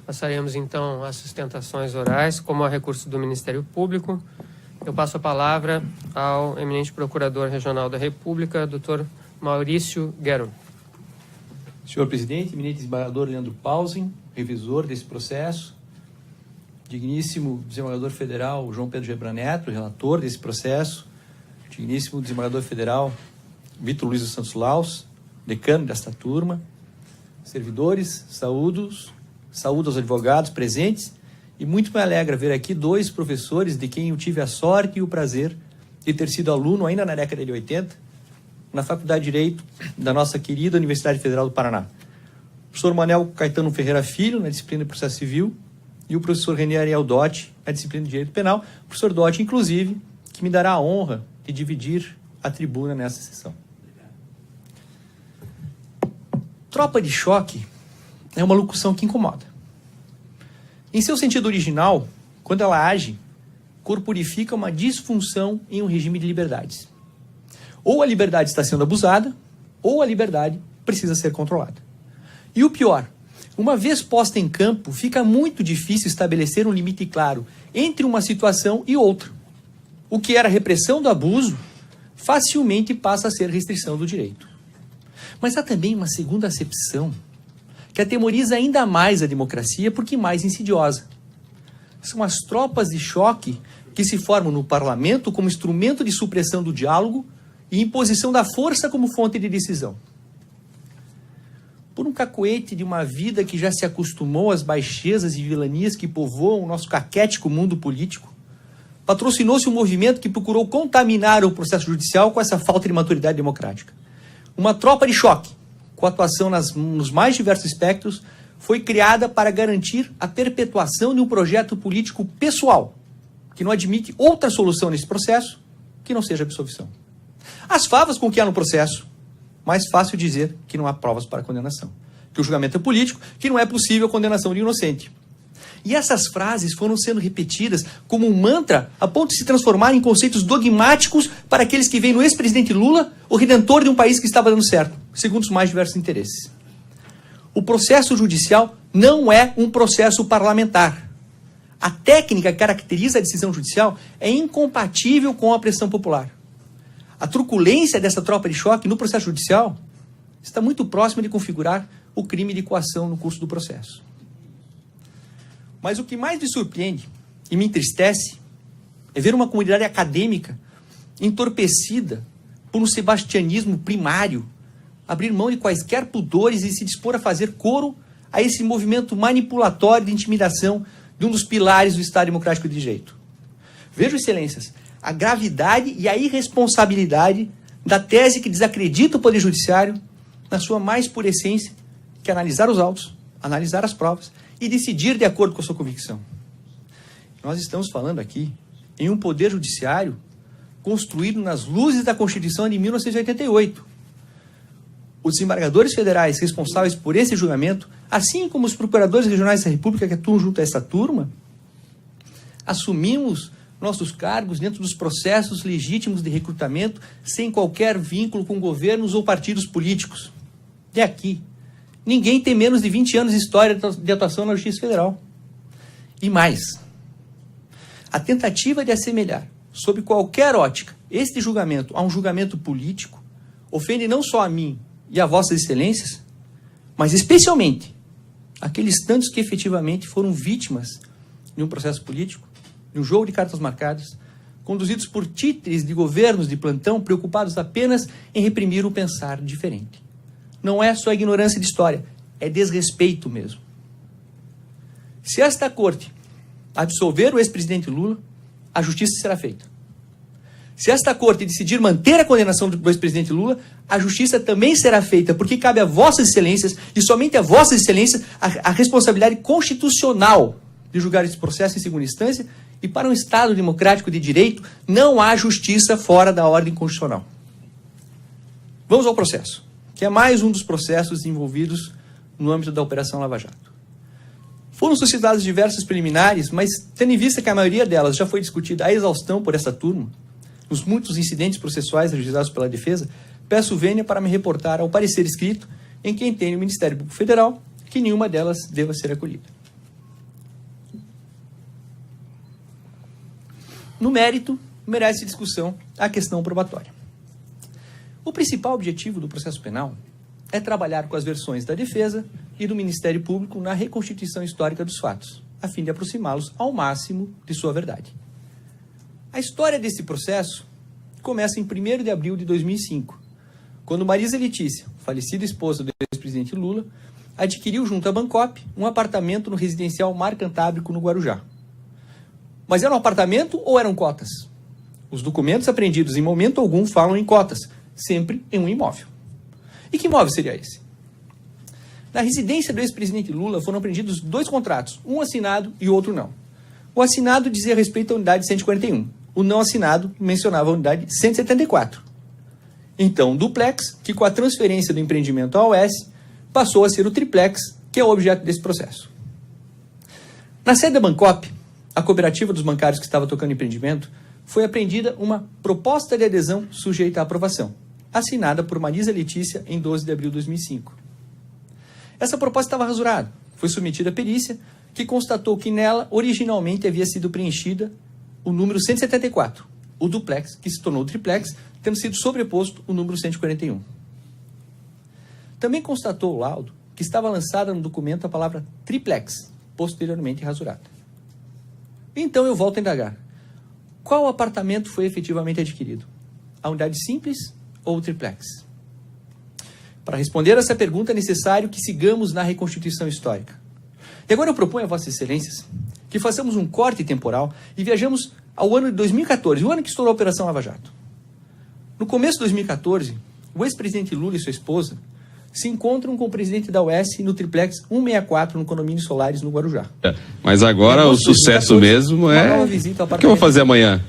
Passaremos, então, às sustentações orais, como ao recurso do Ministério Público. Eu passo a palavra ao eminente Procurador Regional da República, Dr. Maurício Gueron. Senhor Presidente, eminente desembargador Leandro Pausen, revisor desse processo, digníssimo desembargador federal João Pedro Gebran Neto, relator desse processo, digníssimo desembargador federal Vitor Luiz dos Santos Laus, decano desta turma, servidores, saúdo aos advogados presentes, e muito me alegra ver aqui dois professores de quem eu tive a sorte e o prazer de ter sido aluno ainda na década de 80, na Faculdade de Direito da nossa querida Universidade Federal do Paraná. O professor Manuel Caetano Ferreira Filho, na disciplina de Processo Civil, e o professor René Ariel Dotti, na disciplina de Direito Penal. O professor Dotti, inclusive, que me dará a honra de dividir a tribuna nessa sessão. Tropa de choque é uma locução que incomoda. Em seu sentido original, quando ela age, corporifica uma disfunção em um regime de liberdades. Ou a liberdade está sendo abusada, ou a liberdade precisa ser controlada. E o pior, uma vez posta em campo, fica muito difícil estabelecer um limite claro entre uma situação e outra. O que era repressão do abuso, facilmente passa a ser restrição do direito. Mas há também uma segunda acepção, que atemoriza ainda mais a democracia, porque mais insidiosa. São as tropas de choque que se formam no parlamento como instrumento de supressão do diálogo e imposição da força como fonte de decisão. Por um cacoete de uma vida que já se acostumou às baixezas e vilanias que povoam o nosso caquético mundo político, patrocinou-se um movimento que procurou contaminar o processo judicial com essa falta de maturidade democrática. Uma tropa de choque, com atuação nos mais diversos espectros, foi criada para garantir a perpetuação de um projeto político pessoal, que não admite outra solução nesse processo que não seja absolvição. As favas com que há no processo, mais fácil dizer que não há provas para condenação. Que o julgamento é político, que não é possível a condenação de inocente. E essas frases foram sendo repetidas como um mantra a ponto de se transformar em conceitos dogmáticos para aqueles que veem no ex-presidente Lula o redentor de um país que estava dando certo, segundo os mais diversos interesses. O processo judicial não é um processo parlamentar. A técnica que caracteriza a decisão judicial é incompatível com a pressão popular. A truculência dessa tropa de choque no processo judicial está muito próxima de configurar o crime de coação no curso do processo. Mas o que mais me surpreende e me entristece é ver uma comunidade acadêmica entorpecida por um sebastianismo primário, abrir mão de quaisquer pudores e se dispor a fazer coro a esse movimento manipulatório de intimidação de um dos pilares do Estado Democrático de Direito. Vejam, excelências, a gravidade e a irresponsabilidade da tese que desacredita o Poder Judiciário na sua mais pura essência, que é analisar os autos, analisar as provas e decidir de acordo com a sua convicção. Nós estamos falando aqui em um Poder Judiciário construído nas luzes da Constituição de 1988. Os desembargadores federais responsáveis por esse julgamento, assim como os procuradores regionais da República que atuam junto a essa turma, assumimos nossos cargos dentro dos processos legítimos de recrutamento sem qualquer vínculo com governos ou partidos políticos. De aqui, ninguém tem menos de 20 anos de história de atuação na Justiça Federal. E mais, a tentativa de assemelhar, sob qualquer ótica, este julgamento a um julgamento político ofende não só a mim e a vossas excelências, mas especialmente aqueles tantos que efetivamente foram vítimas de um processo político, de um jogo de cartas marcadas, conduzidos por títeres de governos de plantão preocupados apenas em reprimir o pensar diferente. Não é só ignorância de história, é desrespeito mesmo. Se esta corte absolver o ex-presidente Lula, a justiça será feita. Se esta corte decidir manter a condenação do ex-presidente Lula, a justiça também será feita, porque cabe a vossas excelências, e somente a vossas excelências, a responsabilidade constitucional de julgar esse processo em segunda instância, e para um Estado democrático de direito, não há justiça fora da ordem constitucional. Vamos ao processo, que é mais um dos processos envolvidos no âmbito da Operação Lava Jato. Foram suscitadas diversas preliminares, mas tendo em vista que a maioria delas já foi discutida à exaustão por essa turma, nos muitos incidentes processuais registrados pela defesa, peço vênia para me reportar ao parecer escrito em que entende o Ministério Público Federal que nenhuma delas deva ser acolhida. No mérito, merece discussão a questão probatória. O principal objetivo do processo penal é trabalhar com as versões da defesa e do Ministério Público na reconstituição histórica dos fatos, a fim de aproximá-los ao máximo de sua verdade. A história desse processo começa em 1º de abril de 2005, quando Marisa Letícia, falecida esposa do ex-presidente Lula, adquiriu junto à Bancop um apartamento no residencial Mar Cantábrico, no Guarujá. Mas era um apartamento ou eram cotas? Os documentos apreendidos em momento algum falam em cotas, sempre em um imóvel. E que imóvel seria esse? Na residência do ex-presidente Lula foram apreendidos 2 contratos, um assinado e outro não. O assinado dizia respeito à unidade 141, o não assinado mencionava a unidade 174. Então, duplex, que com a transferência do empreendimento à OS, passou a ser o triplex, que é o objeto desse processo. Na sede da Bancop, a cooperativa dos bancários que estava tocando empreendimento, foi apreendida uma proposta de adesão sujeita à aprovação, assinada por Marisa Letícia em 12 de abril de 2005. Essa proposta estava rasurada, foi submetida à perícia, que constatou que nela originalmente havia sido preenchida o número 174, o duplex, que se tornou o triplex, tendo sido sobreposto o número 141. Também constatou o laudo que estava lançada no documento a palavra triplex, posteriormente rasurada. Então eu volto a indagar. Qual apartamento foi efetivamente adquirido? A unidade simples ou o triplex? Para responder a essa pergunta é necessário que sigamos na reconstituição histórica. E agora eu proponho a Vossas Excelências que façamos um corte temporal e viajamos ao ano de 2014, o ano que estourou a Operação Lava Jato. No começo de 2014, o ex-presidente Lula e sua esposa se encontram com o presidente da UES no triplex 164 no condomínio Solares, no Guarujá. Mas agora o sucesso mesmo é... O que eu vou fazer amanhã?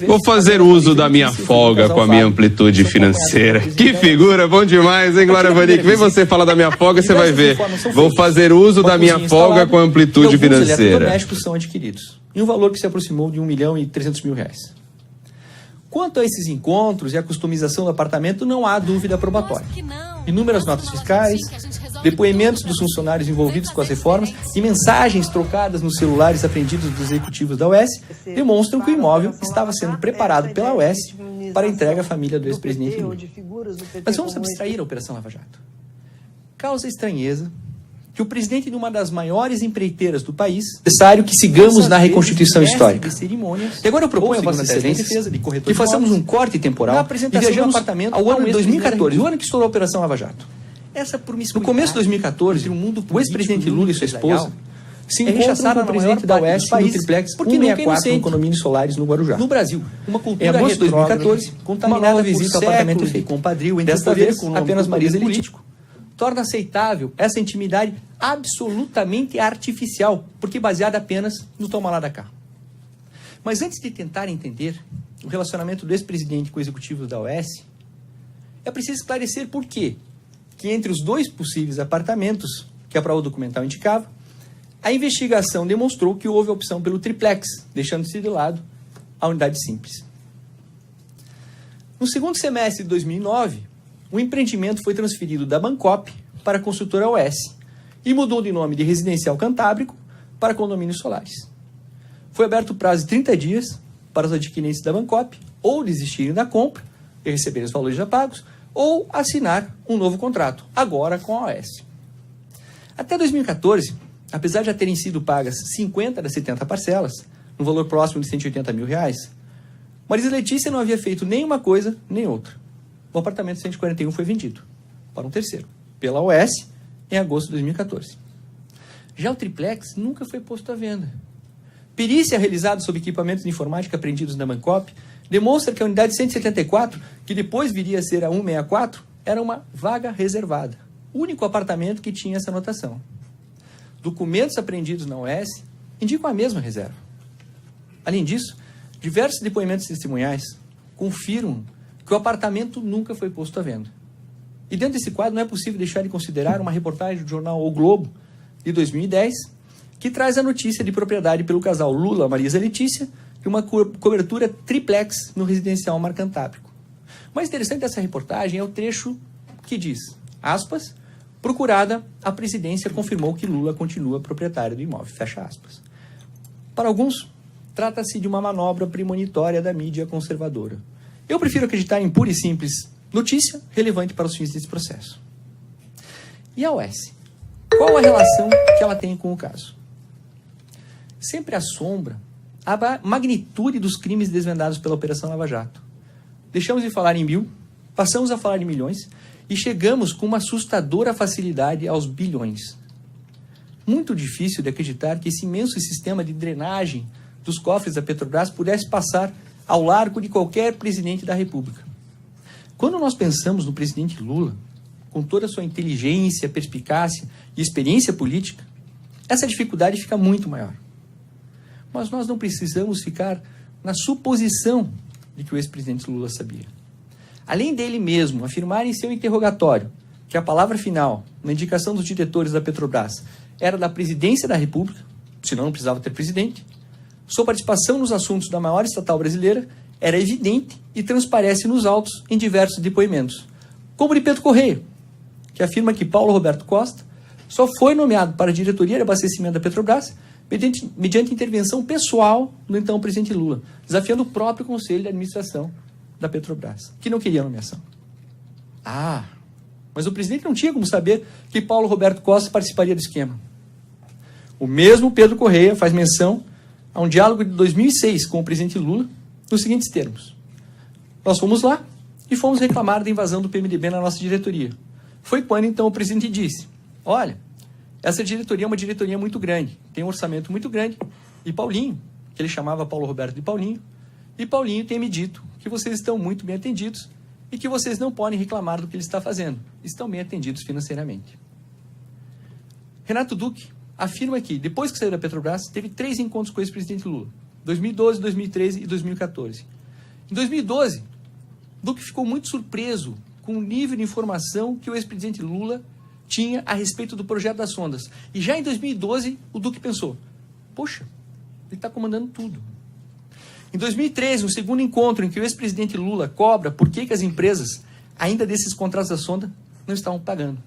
Vou fazer uso da minha folga com a minha amplitude financeira. Que figura, bom demais, hein, Glória Vanik? Vem você falar da minha folga, você vai ver. Vou fazer uso da minha folga com a amplitude financeira. Domésticos são adquiridos, em um valor que se aproximou de R$1.300.000. Quanto a esses encontros e a customização do apartamento, não há dúvida probatória. Inúmeras notas fiscais, depoimentos dos funcionários envolvidos com as reformas e mensagens trocadas nos celulares apreendidos dos executivos da UES demonstram que o imóvel estava sendo preparado pela UES para entrega à família do ex-presidente Lula. Mas vamos abstrair a Operação Lava Jato. Causa estranheza que o presidente de uma das maiores empreiteiras do país, necessário que sigamos na reconstituição histórica. E agora eu proponho a Vossa Excelência que façamos um corte temporal e viajamos ao ano de 2014, o ano que estourou a Operação Lava Jato. No começo de 2014, o ex-presidente Lula e sua esposa se encontraram com o presidente da UES no triplex 164 no condomínio Solares, no Guarujá. No Brasil, uma cultura em agosto de 2014, contaminada por séculos apartamento de compadrio, desta vez apenas Marisa Letícia, torna aceitável essa intimidade absolutamente artificial, porque baseada apenas no toma lá da cá. Mas antes de tentar entender o relacionamento do ex-presidente com o executivo da OS, é preciso esclarecer por quê que entre os 2 possíveis apartamentos que a prova documental indicava, a investigação demonstrou que houve a opção pelo triplex, deixando-se de lado a unidade simples. No segundo semestre de 2009, o empreendimento foi transferido da Bancop para a construtora OS e mudou de nome de Residencial Cantábrico para Condomínios Solares. Foi aberto o prazo de 30 dias para os adquirentes da Bancop ou desistirem da compra e receberem os valores já pagos, ou assinar um novo contrato, agora com a OS. Até 2014, apesar de já terem sido pagas 50 das 70 parcelas, no valor próximo de R$180 mil, Marisa Letícia não havia feito nem uma coisa, nem outra. O apartamento 141 foi vendido para um terceiro, pela OS, em agosto de 2014. Já o triplex nunca foi posto à venda. Perícia realizada sobre equipamentos de informática apreendidos na Bancop demonstra que a unidade 174, que depois viria a ser a 164, era uma vaga reservada. O único apartamento que tinha essa anotação. Documentos apreendidos na OS indicam a mesma reserva. Além disso, diversos depoimentos testemunhais confirmam que o apartamento nunca foi posto à venda. E dentro desse quadro não é possível deixar de considerar uma reportagem do jornal O Globo, de 2010, que traz a notícia de propriedade pelo casal Lula-Marisa Letícia de uma cobertura triplex no residencial Mar Cantábrico. O mais interessante dessa reportagem é o trecho que diz, aspas, procurada, a presidência confirmou que Lula continua proprietário do imóvel, fecha aspas. Para alguns, trata-se de uma manobra premonitória da mídia conservadora. Eu prefiro acreditar em pura e simples notícia relevante para os fins desse processo. E a OAS? Qual a relação que ela tem com o caso? Sempre assombra a magnitude dos crimes desvendados pela Operação Lava Jato. Deixamos de falar em 1.000, passamos a falar em milhões e chegamos com uma assustadora facilidade aos bilhões. Muito difícil de acreditar que esse imenso sistema de drenagem dos cofres da Petrobras pudesse passar ao largo de qualquer presidente da República. Quando nós pensamos no presidente Lula, com toda a sua inteligência, perspicácia e experiência política, essa dificuldade fica muito maior. Mas nós não precisamos ficar na suposição de que o ex-presidente Lula sabia. Além dele mesmo afirmar em seu interrogatório que a palavra final, na indicação dos diretores da Petrobras, era da presidência da República, senão não precisava ter presidente, sua participação nos assuntos da maior estatal brasileira era evidente e transparece nos autos em diversos depoimentos, como de Pedro Correia, que afirma que Paulo Roberto Costa só foi nomeado para a diretoria de abastecimento da Petrobras mediante intervenção pessoal do então presidente Lula, desafiando o próprio Conselho de Administração da Petrobras, que não queria a nomeação. Mas o presidente não tinha como saber que Paulo Roberto Costa participaria do esquema. O mesmo Pedro Correia faz menção a um diálogo de 2006 com o presidente Lula nos seguintes termos: nós fomos lá e fomos reclamar da invasão do PMDB na nossa diretoria. Foi quando então o presidente disse: olha, essa diretoria é uma diretoria muito grande, tem um orçamento muito grande, e Paulinho, que ele chamava Paulo Roberto de Paulinho, e Paulinho tem me dito que vocês estão muito bem atendidos e que vocês não podem reclamar do que ele está fazendo, estão bem atendidos financeiramente. Renato Duque afirma que, depois que saiu da Petrobras, teve 3 encontros com o ex-presidente Lula, 2012, 2013 e 2014. Em 2012, Duque ficou muito surpreso com o nível de informação que o ex-presidente Lula tinha a respeito do projeto das sondas. E já em 2012, o Duque pensou: poxa, ele está comandando tudo. Em 2013, no segundo encontro em que o ex-presidente Lula cobra por que as empresas, ainda desses contratos da sonda, não estavam pagando.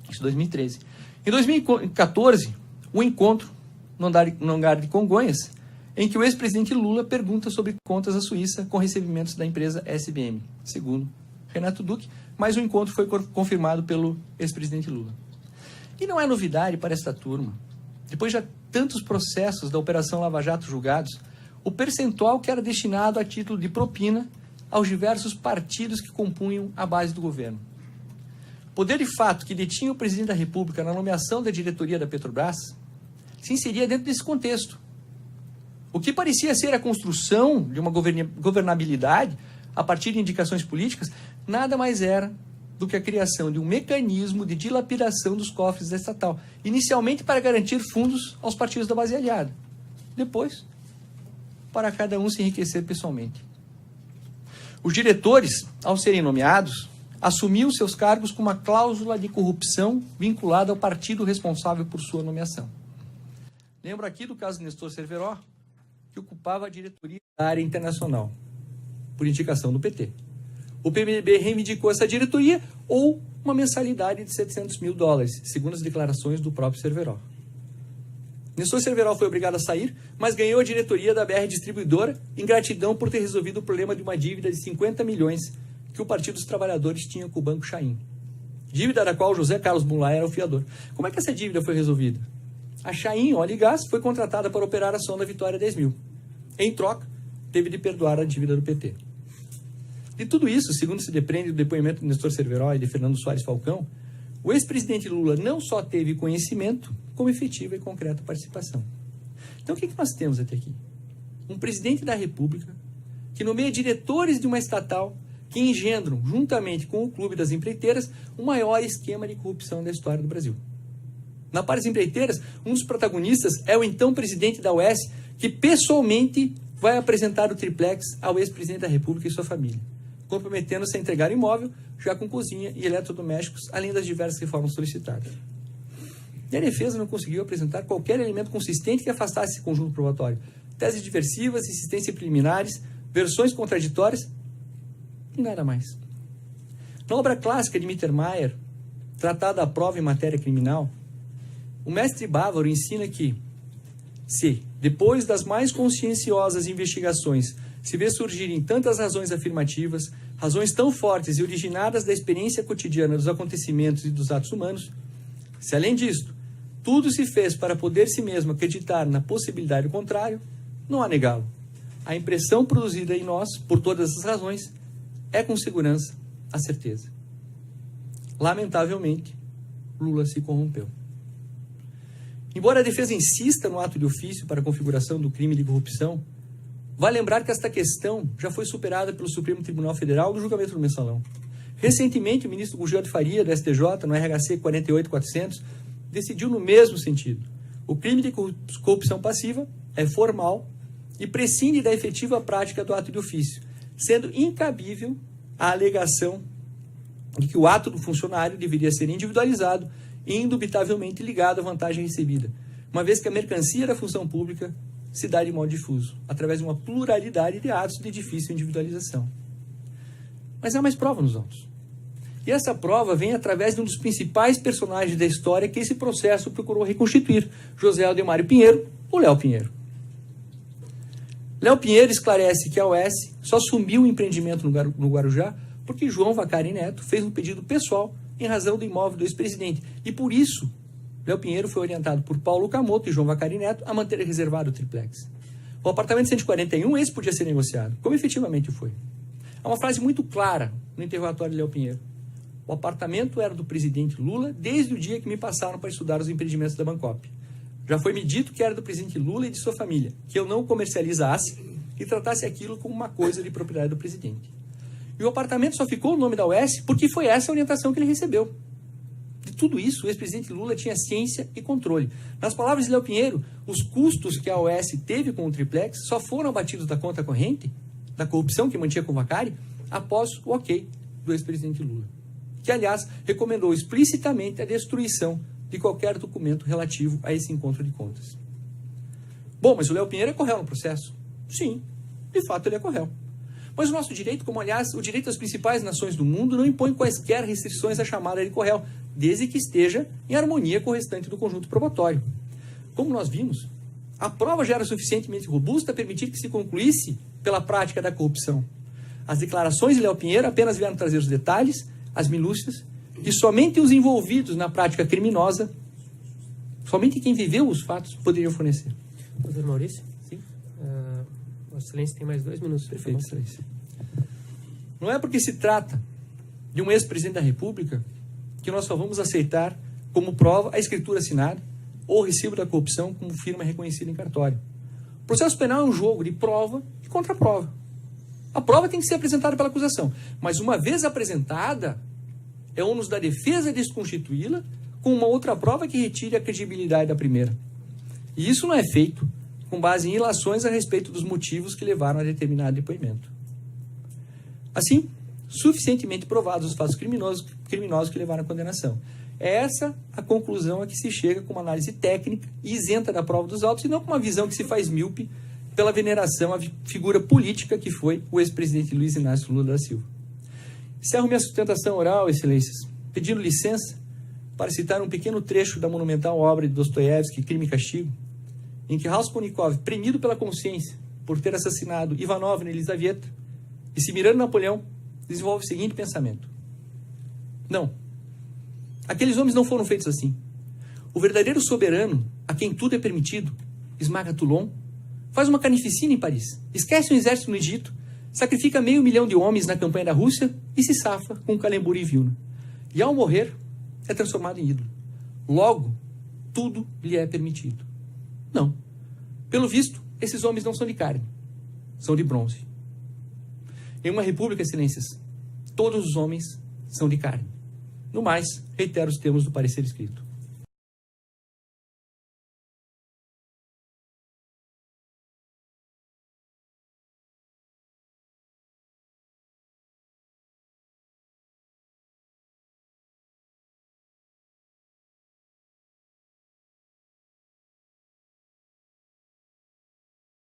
Isso em 2013. Em 2014, o encontro no hangar de Congonhas, em que o ex-presidente Lula pergunta sobre contas da Suíça com recebimentos da empresa SBM, segundo Renato Duque, mas o encontro foi confirmado pelo ex-presidente Lula. E não é novidade para esta turma, depois de tantos processos da Operação Lava Jato julgados, o percentual que era destinado a título de propina aos diversos partidos que compunham a base do governo. Poder de fato que detinha o presidente da República na nomeação da diretoria da Petrobras se inseria dentro desse contexto. O que parecia ser a construção de uma governabilidade a partir de indicações políticas, nada mais era do que a criação de um mecanismo de dilapidação dos cofres da estatal, inicialmente para garantir fundos aos partidos da base aliada, depois para cada um se enriquecer pessoalmente. Os diretores, ao serem nomeados, assumiam seus cargos com uma cláusula de corrupção vinculada ao partido responsável por sua nomeação. Lembro aqui do caso de Nestor Cerveró, que ocupava a diretoria da área internacional, por indicação do PT. O PMDB reivindicou essa diretoria ou uma mensalidade de $700 mil, segundo as declarações do próprio Cerveró. Nestor Cerveró foi obrigado a sair, mas ganhou a diretoria da BR Distribuidora em gratidão por ter resolvido o problema de uma dívida de 50 milhões que o Partido dos Trabalhadores tinha com o Banco Chaim. Dívida da qual José Carlos Mulay era o fiador. Como é que essa dívida foi resolvida? A Chaim Óleo e Gás foi contratada para operar a sonda Vitória 10.000. Em troca, teve de perdoar a dívida do PT. De tudo isso, segundo se depreende do depoimento de Nestor Cerveró e de Fernando Soares Falcão, o ex-presidente Lula não só teve conhecimento, como efetiva e concreta participação. Então, o que nós temos até aqui? Um presidente da República que nomeia diretores de uma estatal que engendram, juntamente com o Clube das Empreiteiras, o maior esquema de corrupção da história do Brasil. Na parte das empreiteiras, um dos protagonistas é o então presidente da UES, que pessoalmente vai apresentar o triplex ao ex-presidente da República e sua família, comprometendo-se a entregar imóvel, já com cozinha e eletrodomésticos, além das diversas reformas solicitadas. E a defesa não conseguiu apresentar qualquer elemento consistente que afastasse esse conjunto probatório. Teses diversivas, insistências preliminares, versões contraditórias e nada mais. Na obra clássica de Mittermeier, Tratada à Prova em Matéria Criminal, o mestre bávaro ensina que Se, depois das mais conscienciosas investigações, se vê surgirem tantas razões afirmativas, razões tão fortes e originadas da experiência cotidiana dos acontecimentos e dos atos humanos, se além disto, tudo se fez para poder si mesmo acreditar na possibilidade contrária, não há negá-lo. A impressão produzida em nós, por todas essas razões, é com segurança a certeza. Lamentavelmente, Lula se corrompeu. Embora a defesa insista no ato de ofício para a configuração do crime de corrupção, vale lembrar que esta questão já foi superada pelo Supremo Tribunal Federal no julgamento do Mensalão. Recentemente, o ministro Gugel de Faria, da STJ, no RHC 48400, decidiu no mesmo sentido. O crime de corrupção passiva é formal e prescinde da efetiva prática do ato de ofício, sendo incabível a alegação de que o ato do funcionário deveria ser individualizado e indubitavelmente ligado à vantagem recebida, uma vez que a mercancia da função pública se dá de modo difuso, através de uma pluralidade de atos de difícil individualização. Mas há mais prova nos autos. E essa prova vem através de um dos principais personagens da história que esse processo procurou reconstituir, José Aldemário Pinheiro, o Léo Pinheiro. Léo Pinheiro esclarece que a OAS só assumiu o empreendimento no Guarujá porque João Vacari Neto fez um pedido pessoal em razão do imóvel do ex-presidente. E por isso, Léo Pinheiro foi orientado por Paulo Camoto e João Vacari Neto a manter reservado o triplex. O apartamento 141, esse podia ser negociado, como efetivamente foi. Há uma frase muito clara no interrogatório de Léo Pinheiro. O apartamento era do presidente Lula desde o dia que me passaram para estudar os empreendimentos da Bancop. Já foi me dito que era do presidente Lula e de sua família, que eu não comercializasse e tratasse aquilo como uma coisa de propriedade do presidente. E o apartamento só ficou o nome da UES porque foi essa a orientação que ele recebeu. De tudo isso, o ex-presidente Lula tinha ciência e controle. Nas palavras de Léo Pinheiro, os custos que a OAS teve com o triplex só foram abatidos da conta corrente, da corrupção que mantinha com o Vacari, após o ok do ex-presidente Lula, que, aliás, recomendou explicitamente a destruição de qualquer documento relativo a esse encontro de contas. Bom, mas o Léo Pinheiro é corréu no processo? Sim, de fato ele é corréu. Mas o nosso direito, como aliás o direito das principais nações do mundo, não impõe quaisquer restrições à chamada de corréu, desde que esteja em harmonia com o restante do conjunto probatório. Como nós vimos, a prova já era suficientemente robusta a permitir que se concluísse pela prática da corrupção. As declarações de Léo Pinheiro apenas vieram trazer os detalhes, as minúcias, e somente os envolvidos na prática criminosa, somente quem viveu os fatos, poderiam fornecer. Doutor Maurício? Sim. Vossa Excelência tem mais 2 minutos. Perfeito, Excelência. Não é porque se trata de um ex-presidente da República que nós só vamos aceitar como prova a escritura assinada ou o recibo da corrupção como firma reconhecida em cartório. O processo penal é um jogo de prova e contraprova. A prova tem que ser apresentada pela acusação, mas uma vez apresentada, é ônus da defesa desconstituí-la com uma outra prova que retire a credibilidade da primeira. E isso não é feito com base em ilações a respeito dos motivos que levaram a determinado depoimento. Assim, suficientemente provados os fatos criminosos que levaram à condenação. É essa a conclusão a que se chega com uma análise técnica e isenta da prova dos autos, e não com uma visão que se faz míope pela veneração à figura política que foi o ex-presidente Luiz Inácio Lula da Silva. Encerro minha sustentação oral, Excelências, pedindo licença para citar um pequeno trecho da monumental obra de Dostoiévski, Crime e Castigo, em que Raskolnikov, premido pela consciência por ter assassinado Ivanovna e Elizaveta, e se mirando Napoleão, desenvolve o seguinte pensamento. Não. Aqueles homens não foram feitos assim. O verdadeiro soberano, a quem tudo é permitido, esmaga Toulon, faz uma carnificina em Paris, esquece um exército no Egito, sacrifica 500 mil de homens na campanha da Rússia e se safa com Calembour e Vilna. E ao morrer, é transformado em ídolo. Logo, tudo lhe é permitido. Não. Pelo visto, esses homens não são de carne, são de bronze. Em uma república, Excelências, todos os homens são de carne. No mais, reitero os termos do parecer escrito.